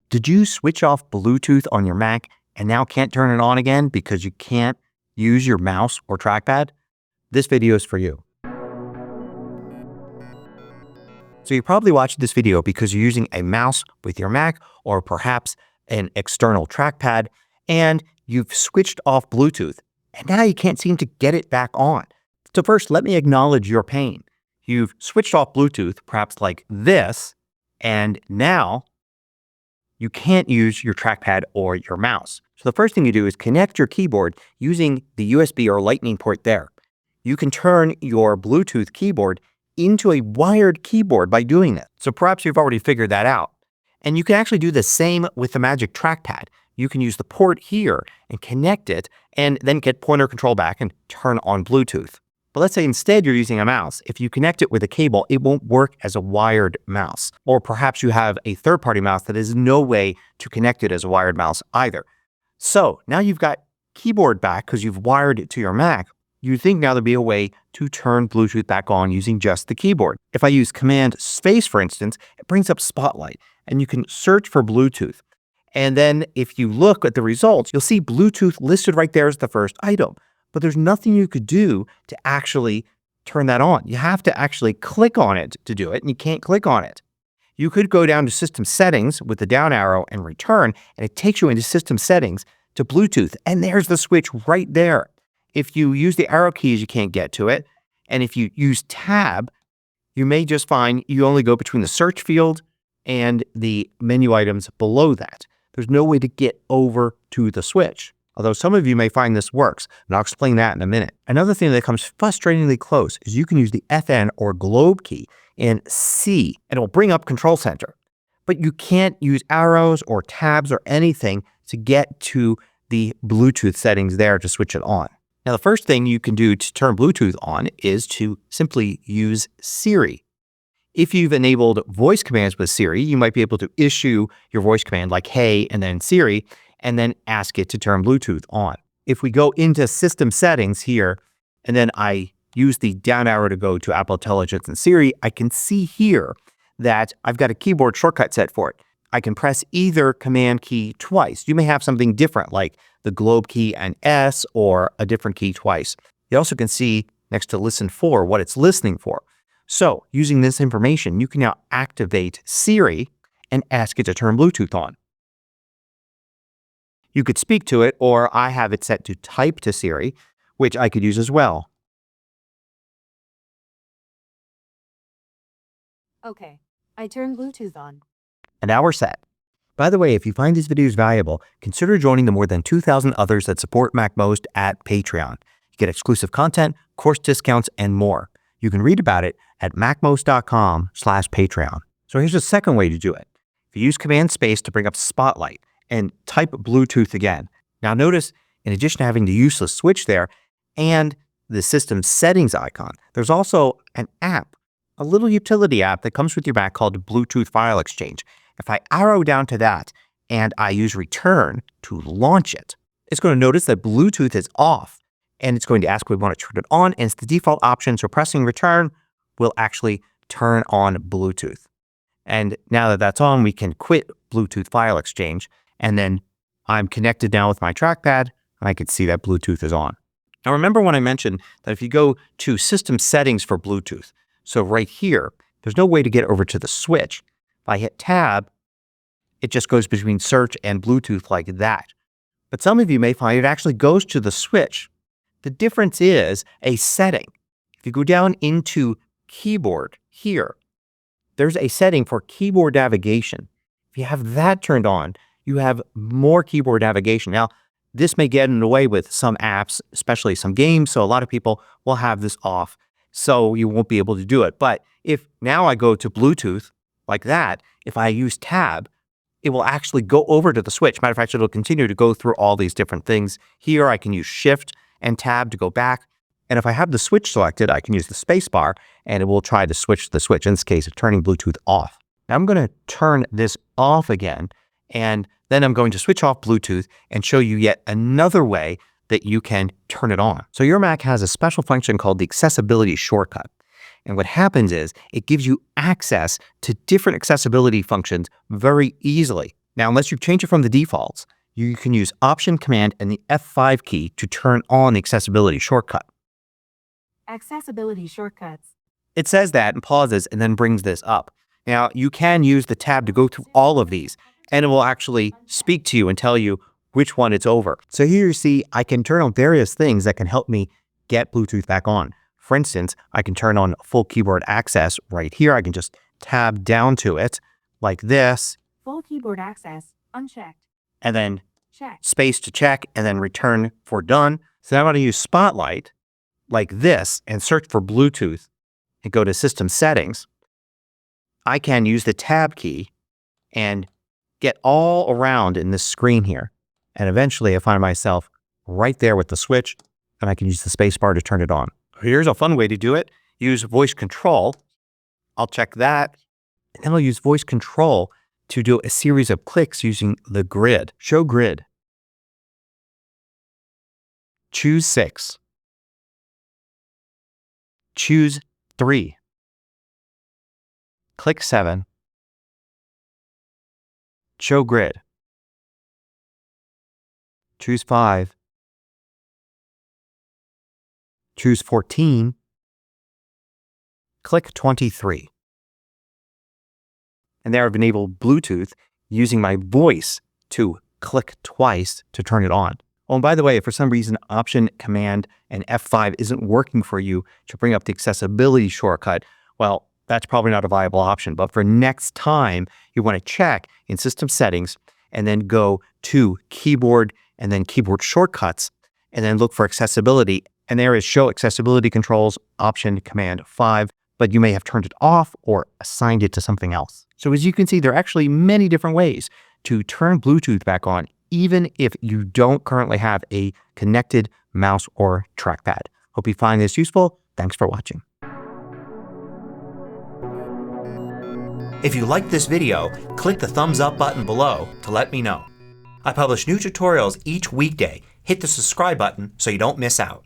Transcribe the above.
Did you switch off Bluetooth on your Mac and now can't turn it on again because you can't use your mouse or trackpad? This video is for you. So you're probably watching this video because you're using a mouse with your Mac or perhaps an external trackpad, and you've switched off Bluetooth and now you can't seem to get it back on. So first, let me acknowledge your pain. You've switched off Bluetooth, perhaps like this, and now you can't use your trackpad or your mouse. So the first thing you do is connect your keyboard using the USB or Lightning port there. You can turn your Bluetooth keyboard into a wired keyboard by doing that. So perhaps you've already figured that out. And you can actually do the same with the Magic Trackpad. You can use the port here and connect it and then get pointer control back and turn on Bluetooth. But let's say instead you're using a mouse. If you connect it with a cable, it won't work as a wired mouse. Or perhaps you have a third-party mouse that has no way to connect it as a wired mouse either. So now you've got keyboard back because you've wired it to your Mac. You'd think now there'd be a way to turn Bluetooth back on using just the keyboard. If I use Command Space, for instance, it brings up Spotlight and you can search for Bluetooth. And then if you look at the results, you'll see Bluetooth listed right there as the first item. But there's nothing you could do to actually turn that on. You have to actually click on it to do it, and you can't click on it. You could go down to System Settings with the down arrow and return, and it takes you into System Settings to Bluetooth. And there's the switch right there. If you use the arrow keys, you can't get to it. And if you use Tab, you may just find you only go between the search field and the menu items below that. There's no way to get over to the switch. Although some of you may find this works, and I'll explain that in a minute. Another thing that comes frustratingly close is you can use the FN or globe key in C, and it will bring up Control Center. But you can't use arrows or tabs or anything to get to the Bluetooth settings there to switch it on. Now, the first thing you can do to turn Bluetooth on is to simply use Siri. If you've enabled voice commands with Siri, you might be able to issue your voice command like Hey and then Siri, and then ask it to turn Bluetooth on. If we go into System Settings here, and then I use the down arrow to go to Apple Intelligence and Siri, I can see here that I've got a keyboard shortcut set for it. I can press either command key twice. You may have something different like the globe key and S or a different key twice. You also can see next to Listen For what it's listening for. So using this information, you can now activate Siri and ask it to turn Bluetooth on. You could speak to it, or I have it set to type to Siri, which I could use as well. Okay, I turned Bluetooth on. And now we're set. By the way, if you find these videos valuable, consider joining the more than 2,000 others that support MACMOST at Patreon. You get exclusive content, course discounts, and more. You can read about it at macmost.com/Patreon. So here's a second way to do it. If you use Command Space to bring up Spotlight, and type Bluetooth again. Now notice, in addition to having the useless switch there and the system settings icon, there's also an app, a little utility app that comes with your Mac called Bluetooth File Exchange. If I arrow down to that and I use return to launch it, it's going to notice that Bluetooth is off and it's going to ask if we want to turn it on, and it's the default option. So pressing return will actually turn on Bluetooth. And now that that's on, we can quit Bluetooth File Exchange. And then I'm connected now with my trackpad, and I can see that Bluetooth is on. Now remember when I mentioned that if you go to System Settings for Bluetooth, so right here, there's no way to get over to the switch. If I hit Tab, it just goes between search and Bluetooth like that. But some of you may find it actually goes to the switch. The difference is a setting. If you go down into Keyboard here, there's a setting for keyboard navigation. If you have that turned on, you have more keyboard navigation. Now, this may get in the way with some apps, especially some games, so a lot of people will have this off, so you won't be able to do it. But if now I go to Bluetooth like that, if I use Tab, it will actually go over to the switch. Matter of fact, it'll continue to go through all these different things. Here, I can use Shift and Tab to go back. And if I have the switch selected, I can use the space bar, and it will try to switch the switch. In this case, it's turning Bluetooth off. Now, I'm going to turn this off again, and then I'm going to switch off Bluetooth and show you yet another way that you can turn it on. So your Mac has a special function called the accessibility shortcut. And what happens is it gives you access to different accessibility functions very easily. Now unless you've changed it from the defaults, you can use Option, Command, and the F5 key to turn on the accessibility shortcut. Accessibility shortcuts. It says that and pauses and then brings this up. Now you can use the tab to go through all of these and it will actually speak to you and tell you which one it's over. So here you see I can turn on various things that can help me get Bluetooth back on. For instance, I can turn on full keyboard access right here. I can just tab down to it like this. Full keyboard access unchecked. And then Check. space to check and then return for done. So now I'm going to use Spotlight like this and search for Bluetooth and go to System Settings. I can use the Tab key and get all around in this screen here. And eventually I find myself right there with the switch and I can use the space bar to turn it on. Here's a fun way to do it. Use voice control. I'll check that. And then I'll use voice control to do a series of clicks using the grid. Show grid. Choose 6. Choose 3. Click 7. Show grid. Choose 5. Choose 14. Click 23. And there I've enabled Bluetooth using my voice to click twice to turn it on. Oh, and by the way, if for some reason Option, Command, and F5 isn't working for you to bring up the accessibility shortcut, well, that's probably not a viable option. But for next time, you want to check in System Settings and then go to Keyboard and then Keyboard Shortcuts and then look for Accessibility. And there is Show Accessibility Controls, Option, Command, 5, but you may have turned it off or assigned it to something else. So as you can see, there are actually many different ways to turn Bluetooth back on, even if you don't currently have a connected mouse or trackpad. Hope you find this useful. Thanks for watching. If you liked this video, click the thumbs up button below to let me know. I publish new tutorials each weekday. Hit the subscribe button so you don't miss out.